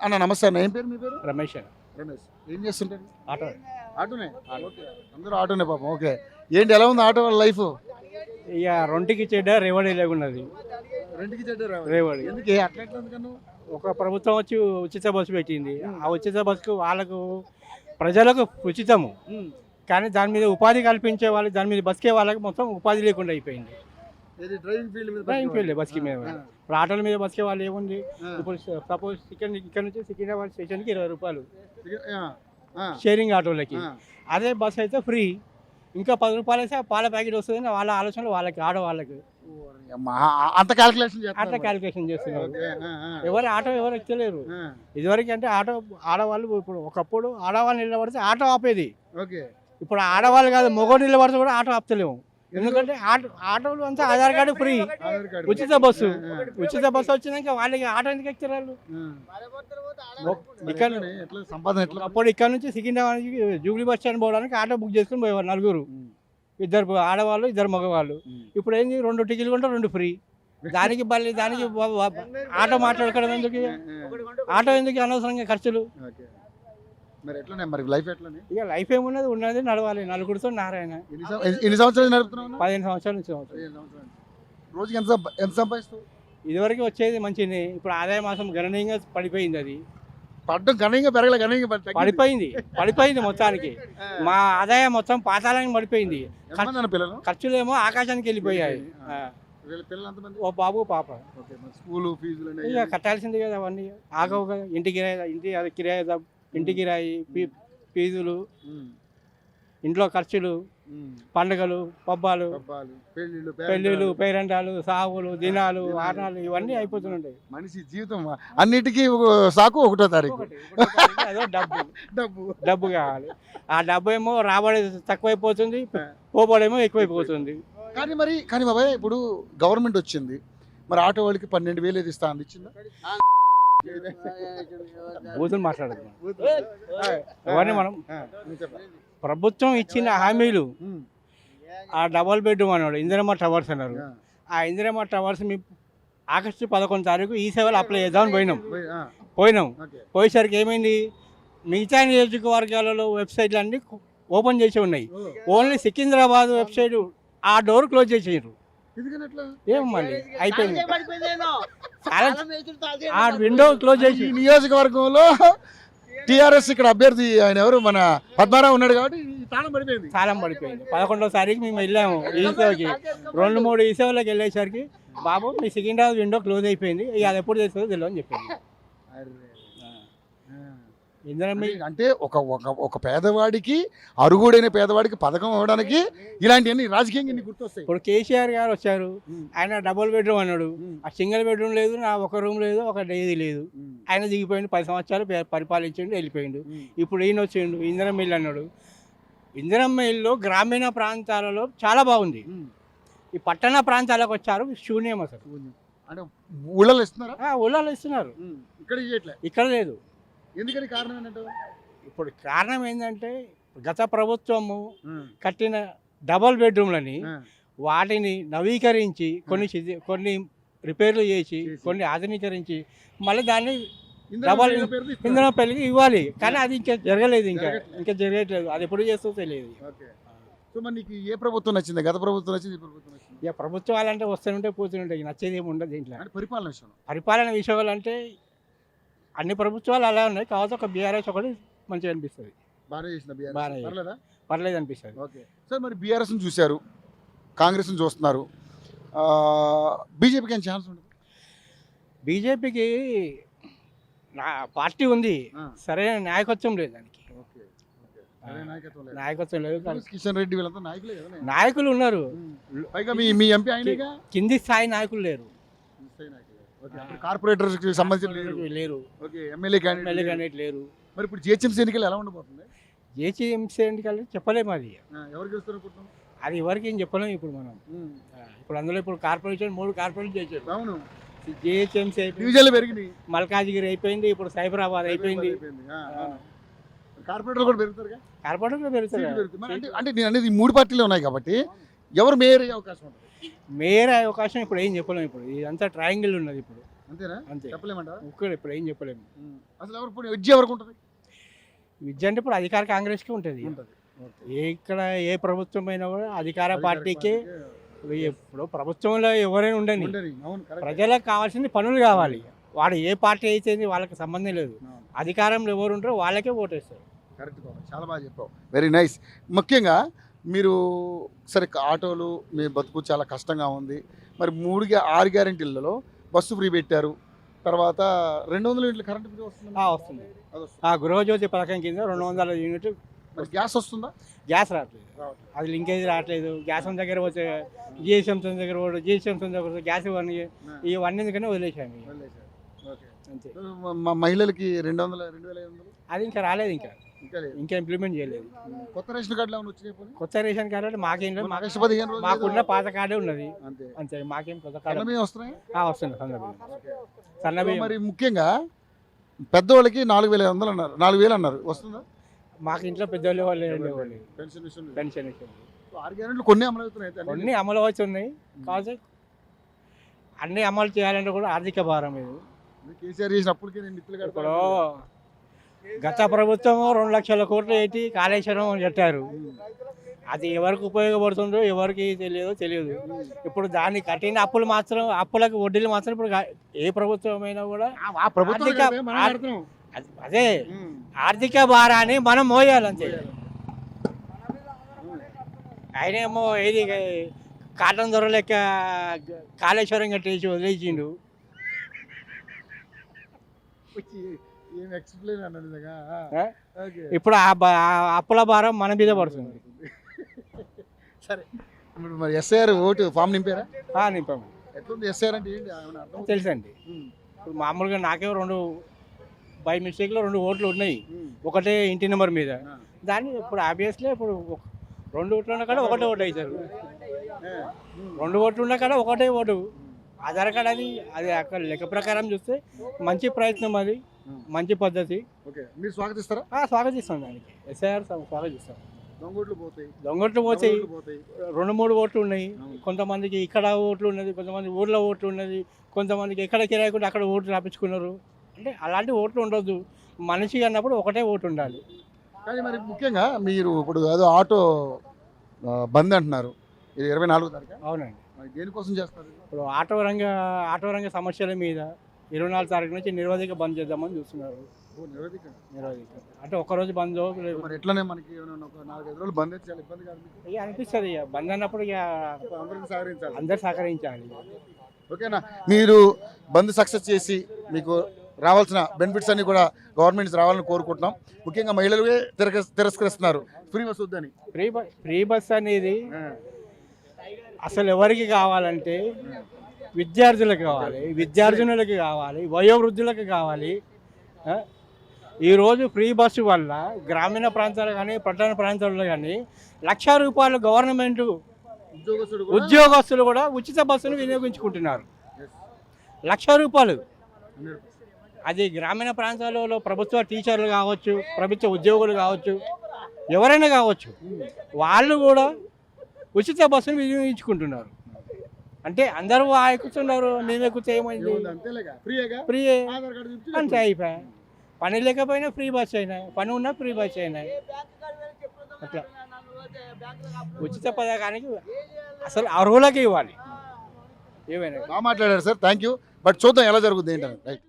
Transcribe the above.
అన్న నమస్తే అన్న, ఏం పేరు మీ పేరు? రమేష్ రమేష్. ఏం చేస్తుంటారు? ఆటో ఆటోనే. ఓకే. అందరూ ఆటోనే పాపం. ఓకే. ఏంటి ఎలా ఉంది ఆటో వాళ్ళ లైఫ్? ఇక రెండుకి చెడ్డ రేవడి లేకున్నది. రెండుకి చెడ్డ రేవడి ఎందుకు అట్లా ఎట్లా ఎందుకన్నా? ఒక ప్రభుత్వం వచ్చి ఉచిత బస్సు పెట్టింది. ఆ ఉచిత బస్సుకు వాళ్ళకు ప్రజలకు ఉచితము, కానీ దాని మీద ఉపాధి కల్పించే వాళ్ళు, దాని మీద బతికే వాళ్ళకి మొత్తం ఉపాధి లేకుండా అయిపోయింది. డ్రైవింగ్ ఫీల్డ్ మీద డ్రైవింగ్ ఫీల్డ్ బస్కి మీద. ఇప్పుడు ఆటోల మీద బతికే వాళ్ళు ఏముంది, ఇప్పుడు సపోజ్ ఇక్కడ నుంచి సికింద్రాబాద్ స్టేషన్కి 20 రూపాయలు షేరింగ్ ఆటోలకి. అదే బస్ అయితే ఫ్రీ, ఇంకా 10 రూపాయలు అయితే పాల ప్యాకెట్ వస్తుంది. వాళ్ళ ఆలోచనలు వాళ్ళకి, ఆడవాళ్ళకి అంత క్యాల్కులేషన్ అట్లా క్యాలిక్యులేషన్ చేస్తున్నారు. ఎవరు ఆటో ఎవరు ఎక్కలేరు. ఇదివరకు అంటే ఆటో ఆడవాళ్ళు, ఇప్పుడు ఒకప్పుడు ఆడవాళ్ళు నిలబడితే ఆటో ఆపేది. ఇప్పుడు ఆడవాళ్ళు కాదు, మగవాళ్ళు నిలబడితే కూడా ఆటో ఆపుతలేము. ఎందుకంటే ఆటోలు అంతా ఆధార్ కార్డు ఫ్రీ, ఉచిత బస్సు. ఉచిత బస్సు వచ్చినాక వాళ్ళకి ఆటో ఎందుకు ఎక్కుతారు వాళ్ళు? అప్పుడు ఇక్కడ నుంచి సికింద్రాబాద్ జూబ్లీ బస్ స్టాండ్ పోవడానికి ఆటో బుక్ చేసుకుని పోయేవారు నలుగురు, 2 ఆడవాళ్ళు 2 మగవాళ్ళు. ఇప్పుడు ఏంది, 2 టికెట్లు కొంటే 2 ఫ్రీ. దానికి దానికి ఆటో మాట్లాడుకోవడం ఎందుకు? ఆటో ఎందుకు అనవసరంగా ఖర్చులు? మరి లైఫ్ ఎట్లనే? ఇక లైఫ్ ఏమున్నది, ఉన్నది నడవాలి. నలుగురితో నారాయణ. ఎన్ని సంవత్సరాలు నడుపుతున్నావు? 15 సంవత్సరాల నుంచి. రోజుకి ఎంత సంపాదిస్తావు? ఇదివరకు వచ్చేది మంచిది, ఇప్పుడు ఆదాయ మాసం గణనీయంగా పడిపోయింది. అది పడ్డం గణనీయంగా పెరగలే, గణనీయంగా పడిపోయింది మొత్తానికి. మా ఆదాయం మొత్తం పాతాళానికి పడిపోయింది. ఖర్చులేమో ఆకాశానికి వెళ్ళిపోయాయి. ఓ బాబు పాప. స్కూల్ ఫీజులు ఇక కట్టాల్సింది కదా, అవన్నీ ఆగవు కదా. ఇంటి కిరాయి, ఫీజులు, ఇంట్లో ఖర్చులు, పండుగలు, పబ్బాలు, పెళ్ళిళ్ళు, పేరెంటాలు, సాగులు, దినాలు, ఆటలు, ఇవన్నీ అయిపోతుంటాయి. మనిషి జీవితం అన్నిటికీ సాకు 1వ తారీఖు. అదో డబ్బు కావాలి. ఆ డబ్బు ఏమో రాబడి తక్కువైపోతుంది, పోబడేమో ఎక్కువైపోతుంది. కానీ బాబాయ్, ఇప్పుడు గవర్నమెంట్ వచ్చింది, మరి ఆటో వాళ్ళకి 12,000 ఏది ఇస్తా అందించిందా? బూతులు మాట్లాడుతున్నాం అవన్నీ. మనం ప్రభుత్వం ఇచ్చిన హామీలు, ఆ డబల్ బెడ్రూమ్ అన్నాడు, ఇందిరమ్మ టవర్స్ అన్నారు. ఆ ఇందిరమ్మ టవర్స్ మీ ఆగస్టు 11వ తారీఖు ఈ సేవలు అప్లై చేద్దామని పోయినాం. పోయేసరికి ఏమైంది, మిగతా నియోజకవర్గాలలో వెబ్సైట్లు అన్నీ ఓపెన్ చేసి ఉన్నాయి. ఓన్లీ సికింద్రాబాద్ వెబ్సైట్ ఆ డోర్ క్లోజ్ చేసేసారు. ఏం మళ్ళీ అయిపోయింది, ఆ విండో క్లోజ్ చేసి. నియోజకవర్గంలో టీఆర్ఎస్ ఇక్కడ అభ్యర్థి ఆయన ఎవరు, మన పద్మారావు ఉన్నాడు కాబట్టి తాళం పడిపోయింది. 11వ తారీఖు మేము వెళ్ళాము ఈ సేవకి. 2-3 ఈ సేవలకు వెళ్ళేసరికి బాబు మీ సికింద్రాబాద్ విండో క్లోజ్ అయిపోయింది, ఇక అది ఎప్పుడు చేస్తుందో తెలియదు అని చెప్పింది. అంటే ఒక పేదవాడికి, అరుగుడైన పేదవాడికి పథకం ఇవ్వడానికి ఇలాంటివన్నీ రాజకీయంగా గుర్తొస్తాయి. ఇప్పుడు కేసీఆర్ గారు వచ్చారు, ఆయన డబుల్ బెడ్రూమ్ అన్నాడు. ఆ సింగిల్ బెడ్రూమ్ లేదు, నా ఒక రూమ్ లేదు, ఒక డేది లేదు. ఆయన దిగిపోయిండు, 10 సంవత్సరాలు పరిపాలించిండు, వెళ్ళిపోయిండు. ఇప్పుడు ఈయన వచ్చిండు, ఇందిరమ్మ ఇల్లు అన్నాడు. ఇందిరమ్మ ఇల్లు గ్రామీణ ప్రాంతాలలో చాలా బాగుంది. ఈ పట్టణ ప్రాంతాలకు వచ్చారు, శూన్యం అసలు. అంటే ఊళ్ళలో ఇస్తున్నారా? ఊళ్ళలో ఇస్తున్నారు, ఇక్కడ లేదు. ఎందుకని కారణం ఏంటంటే, ఇప్పుడు కారణం ఏంటంటే గత ప్రభుత్వము కట్టిన డబల్ బెడ్రూమ్లని వాటిని నవీకరించి కొన్ని రిపేర్లు చేసి కొన్ని ఆధునీకరించి మళ్ళీ దాన్ని డబల్ ఇంధన పెళ్ళికి ఇవ్వాలి. కానీ అది ఇంకా జరగలేదు, ఇంకా జరగట్లేదు. అది ఎప్పుడు చేస్తూ తెలియదు. ఏ ప్రభుత్వం నచ్చింది? గత ప్రభుత్వం నచ్చింది, ఇక ప్రభుత్వాలు అంటే వస్తూనే పోతుంటాయి, నచ్చేది ఏమి ఉండదు దీంట్లో. పరిపాలన విషయాలు అంటే అన్ని ప్రభుత్వాలు అలా ఉన్నాయి, కాకపోతే ఒక బీఆర్ఎస్ ఒకటి మంచిగా అనిపిస్తుంది, పర్లేదు అనిపిస్తుంది. సార్, మరి బీఆర్ఎస్ చూశారు, కాంగ్రెస్ చూస్తున్నారు, బీజేపీకి ఏం ఛాన్స్ ఉండదు? బీజేపీకి పార్టీ ఉంది, సరైన నాయకత్వం లేదు దానికి. నాయకత్వం లేదు. కిషన్ రెడ్డి వీళ్ళంతా నాయకులు ఉన్నారు, మీ ఎంపీ ఆయన కింది స్థాయి నాయకులు లేరు. కార్పొరేటర్ సంబంధించి లేరు, ఎమ్మెల్యే క్యాండిడేట్ లేరు. మరి ఇప్పుడు జిహెచ్ఎంసీ ఎన్నికలు ఎలా ఉండబోతుంది? జిహెచ్ఎంసీ ఎన్నికలు చెప్పలేము, అది ఎవరు గెలుస్తారు? అది ఎవరికి ఏం చెప్పలేము. ఇప్పుడు మనం ఇప్పుడు అందులో ఇప్పుడు కార్పొరేషన్ 3 కార్పొరేషన్ చేశారు. అవును, జిహెచ్ఎంసీ పెరిగినాయి, మల్కాజ్గిరి అయిపోయింది, ఇప్పుడు సైబరాబాద్ అయిపోయింది. కార్పొరేటర్ కూడా పెరుగుతారు, కార్పొరేటర్ కూడా పెరుగుతారు. అంటే నేను అనేది 3 పార్టీలు ఉన్నాయి కాబట్టి ఎవరు మేయర్ అయ్యే అవకాశం ఉంటుంది? మేయర్ అయ్యే అవకాశం ఇప్పుడు ఏం చెప్పలేము. ఇప్పుడు ఇదంతా ట్రయాంగిల్ ఉన్నది. ఇప్పుడు అంతేనా? అంతే. చెప్పలేమంటారా? ఒక్కడు ఇప్పుడు ఏం చెప్పలేము. అసలు ఎవరు ఇప్పుడు విద్య ఎవరికి ఉంటుంది? విద్య అంటే ఇప్పుడు అధికార కాంగ్రెస్కి ఉంటుంది. ఇక్కడ ఏ ప్రభుత్వం అయినా కూడా అధికార పార్టీకే. ఇప్పుడు ప్రభుత్వంలో ఎవరైనా ఉండని, ప్రజలకు కావాల్సింది పనులు కావాలి. వాడు ఏ పార్టీ అయితే వాళ్ళకి సంబంధం లేదు. అధికారంలో ఎవరు ఉంటారో వాళ్ళకే ఓటేస్తారు. కరెక్ట్, చాలా బాగా చెప్పావు. Very nice. ముఖ్యంగా మీరు సరే ఆటోలు మీ బతుకు చాలా కష్టంగా ఉంది. మరి 6 గ్యారెంటీలలో బస్సు ఫ్రీ పెట్టారు, తర్వాత 200 యూనిట్లు కరెంట్ ఫ్రీ వస్తుంది. వస్తుంది. గృహజ్యోతి పథకం కింద 200 యూనిట్లు. మరి గ్యాస్ వస్తుందా? గ్యాస్ రావట్లేదు, అది లింకేజ్ రావట్లేదు. గ్యాస్ దగ్గర వచ్చే జిఎస్ఎం దగ్గర కూడా జిఎస్ఎం దగ్గర గ్యాస్ ఇవన్నీ ఎందుకనే వదిలేసాము. అంతే. మహిళలకి 2,500 అది ఇంకా రాలేదు, ఇంకా ఇంప్లిమెంట్ చేయలేదు. కొత్త రేషన్ కార్డులు ఏమైనా వచ్చినాయి? కొత్త రేషన్ కార్డు అంటే మాకేం లేదు, ఆగస్టు 15 రోజులు మాకున్న పాత కార్డే ఉన్నది అంతే. అంతే. మాకేం కొత్త కార్డు వస్తున్నాయి. వస్తుంది సన్నబియ్యం. మరి ముఖ్యంగా పెద్దవాళ్ళకి 4,500 అన్నారు, 4,000 అన్నారు, వస్తుందా? మాకు ఇంట్లో పెద్దవాళ్ళు వాళ్ళు పెన్షన్ విషయంలో పెన్షన్ 6 గ్యారెంటీలు కొన్ని అమలు అవుతున్నాయి, కొన్ని అమలు అవుతున్నాయి. కాదు అన్ని అమలు చేయాలంటే కూడా ఆర్థిక భారం. ఇది కేసీఆర్ చేసినప్పటికీ ఇప్పుడు గత ప్రభుత్వం 2 లక్షల కోట్లు పెట్టి కాళేశ్వరం కట్టారు. అది ఎవరికి ఉపయోగపడుతుందో ఎవరికి తెలియదు. ఇప్పుడు దాన్ని కట్టిన అప్పులకు వడ్డీలు మాత్రం ఇప్పుడు ఏ ప్రభుత్వమైనా కూడా అదే ఆర్థిక భారాన్ని మనం మోయాలంతే. ఆయనేమో ఏది కాటన్ ధర లెక్క కాళేశ్వరం కట్టేసి వదిలేసిండు. ఇప్పుడు అప్పుల భారం మన మీద పడుతుంది. సరే, మరి ఎస్ఐఆర్ ఓటు ఫామ్ నింపారా? నింపాము. ఎట్లుంది ఎస్ఐఆర్ అంటే? తెలుసండి. ఇప్పుడు మామూలుగా నాకే బై మిస్టేక్లో 2 ఓట్లు ఉన్నాయి, ఒకటే ఇంటి నెంబర్ మీద. దాన్ని ఇప్పుడు ఆబ్వియస్లీ ఇప్పుడు 2 ఓట్లు ఉన్న కాడ ఒకటే ఓటు అవుతారు, 2 ఓట్లు ఉన్న కాడ ఒకటే ఓటు. ఆధార్ కార్డ్ అది అక్కడ లెక్క ప్రకారం చూస్తే మంచి ప్రయత్నం, అది మంచి పద్ధతి. మీరు స్వాగతిస్తారా? స్వాగతిస్తాం. దానికి ఎస్ఐఆర్ స్వాగతిస్తాం. దొంగోట్లు పోతాయి. 2-3 ఓట్లు ఉన్నాయి. కొంతమందికి ఇక్కడ ఓట్లు ఉన్నది, కొంతమంది ఊర్లో ఓట్లు ఉన్నది, కొంతమందికి ఎక్కడ కిరాయకుండా అక్కడ ఓట్లు రాపించుకున్నారు. అంటే అలాంటి ఓట్లు ఉండొద్దు. మనిషి అన్నప్పుడు ఒకటే ఓటు ఉండాలి. కానీ మరి ముఖ్యంగా మీరు ఇప్పుడు ఏదో ఆటో బంద్ అంటున్నారు, ఇది 24వ తారీఖు. అవునండి. దేనికోసం చేస్తారు? ఇప్పుడు ఆటో రంగ సమస్యల మీద 24 తారీఖు నుంచి నిరోధిక బంద్ చేద్దామని చూస్తున్నారు. నిరోధిక అంటే ఒక్కరోజు బంద్ ఎట్లనే మనకి 4-5 రోజులు బంద్ అయితే చాలా ఇబ్బంది కాదు అనిపిస్తుంది. బంద్ అన్నప్పుడు అందరు సహకరించాలి. ఓకేనా? మీరు బంద్ సక్సెస్ చేసి మీకు రావాల్సిన బెనిఫిట్స్ అన్ని కూడా గవర్నమెంట్ రావాలని కోరుకుంటున్నాం. ముఖ్యంగా మహిళలే తిరస్కరిస్తున్నారు ఫ్రీ బస్ వద్దని. ఫ్రీ బస్ అనేది అసలు ఎవరికి కావాలంటే విద్యార్థులకు కావాలి, విద్యార్థినులకు కావాలి, వయోవృద్ధులకు కావాలి. ఈరోజు ఫ్రీ బస్సు వల్ల గ్రామీణ ప్రాంతాలు కానీ పట్టణ ప్రాంతాల్లో కానీ ₹1,00,000 గవర్నమెంట్ ఉద్యోగస్తులు కూడా ఉచిత బస్సును వినియోగించుకుంటున్నారు. ₹1,00,000. అది గ్రామీణ ప్రాంతాలలో ప్రభుత్వ టీచర్లు కావచ్చు, ప్రభుత్వ ఉద్యోగులు కావచ్చు, ఎవరైనా కావచ్చు, వాళ్ళు కూడా ఉచిత బస్సును వినియోగించుకుంటున్నారు. అంటే అందరూ ఎక్కుతున్నారు, మేము ఎక్కుతే ఏమైంది, ఫ్రీయే అంతే అయిపోయా. పని లేకపోయినా ఫ్రీ బస్ అయినాయి, పని ఉన్నా ఫ్రీ బస్ అయినాయి. అట్లా ఉచిత పథకానికి అసలు అర్హులకి ఇవ్వాలి. ఏమైనా బాగా మాట్లాడారు సార్, థ్యాంక్ యూ. బట్ చూద్దాం ఎలా జరుగుతుంది ఏంటని. రైట్.